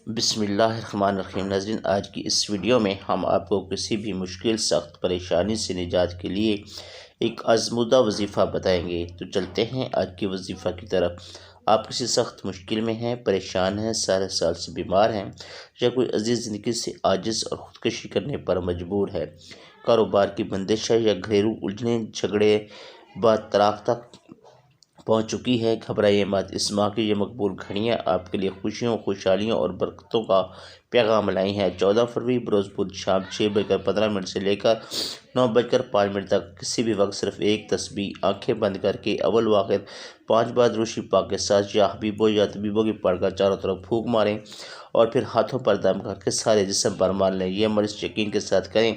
بسم اللہ الرحمن الرحیم۔ ناظرین، آج کی اس ویڈیو میں ہم آپ کو کسی بھی مشکل سخت پریشانی سے نجات کے لیے ایک آزمودہ وظیفہ بتائیں گے۔ تو چلتے ہیں آج کی وظیفہ کی طرف۔ آپ کسی سخت مشکل میں ہیں، پریشان ہیں، سارے سال سے بیمار ہیں، یا کوئی عزیز زندگی سے عاجز اور خودکشی کرنے پر مجبور ہے، کاروبار کی بندش ہے یا گھریلو الجھنیں جھگڑے بعد طلاق تک پہنچ چکی ہے، گھبرائیے مت۔ اس ماہ کی یہ مقبول گھڑیاں آپ کے لیے خوشیوں، خوشحالیوں اور برکتوں کا پیغام لائی ہیں۔ 14 فروری بروز بدھ شام 6:15 سے لے کر 9:05 تک کسی بھی وقت صرف ایک تسبیح آنکھیں بند کر کے اول واحد 5 بار درود شریف پاک کے ساتھ یا حبیبو یا طبیبو کی پڑھ کر چاروں طرف پھونک ماریں اور پھر ہاتھوں پر دم کر کے سارے جسم پر مار لیں۔ یہ عمل اس یقین کے ساتھ کریں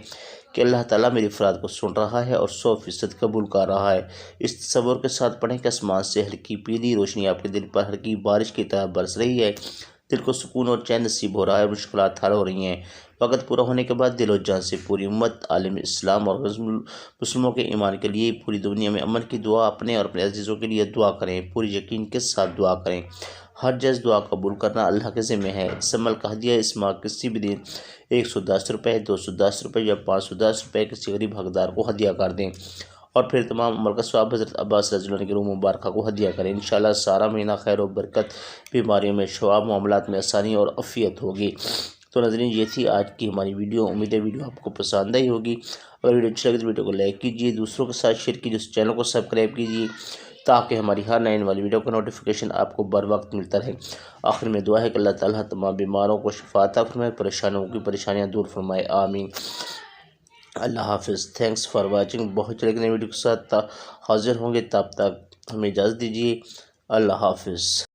کہ اللہ تعالیٰ میری فریاد کو سن رہا ہے اور 100% قبول کر رہا ہے۔ اس تصور کے ساتھ پڑھیں کہ آسمان سے ہلکی پیلی روشنی آپ کے دل پر ہلکی بارش کی طرح برس رہی ہے، دل کو سکون اور چین نصیب ہو رہا ہے اور مشکلات حل ہو رہی ہیں۔ وقت پورا ہونے کے بعد دل و جان سے پوری امت، عالم اسلام اور مسلموں کے ایمان کے لیے پوری دنیا میں امن کی دعا، اپنے اور اپنے عزیزوں کے لیے دعا کریں، پوری یقین کے ساتھ دعا کریں۔ ہر جائز دعا قبول کرنا اللہ کے ذمہ ہے۔ اس عمل کا ہدیہ اس ماہ کسی بھی دن 110 روپے، 210 روپے یا 510 روپے کسی غریب حقدار کو ہدیہ کر دیں اور پھر تمام عمل کا ثواب حضرت عباس رضی اللہ عنہ کی روح مبارکہ کو ہدیہ کریں۔ انشاءاللہ سارا مہینہ خیر و برکت، بیماریوں میں شفا، معاملات میں آسانی اور عافیت ہوگی۔ تو ناظرین، یہ تھی آج کی ہماری ویڈیو۔ امید ہے ویڈیو آپ کو پسند آئی ہوگی۔ اگر ویڈیو اچھی لگے تو ویڈیو کو لائک کیجیے، دوسروں کے ساتھ شیئر کیجیے، اس چینل کو سبسکرائب کیجیے تاکہ ہماری ہر نئی والی ویڈیو کا نوٹیفیکیشن آپ کو بر وقت ملتا رہے۔ آخر میں دعا ہے کہ اللہ تعالیٰ تمام بیماروں کو شفا عطا فرمائے، پریشانیاں دور فرمائے، آمین۔ اللہ حافظ۔ Thanks for watching. بہت جلد نئی ویڈیو کے ساتھ حاضر ہوں گے، تب تک ہمیں اجازت دیجیے۔ اللہ حافظ۔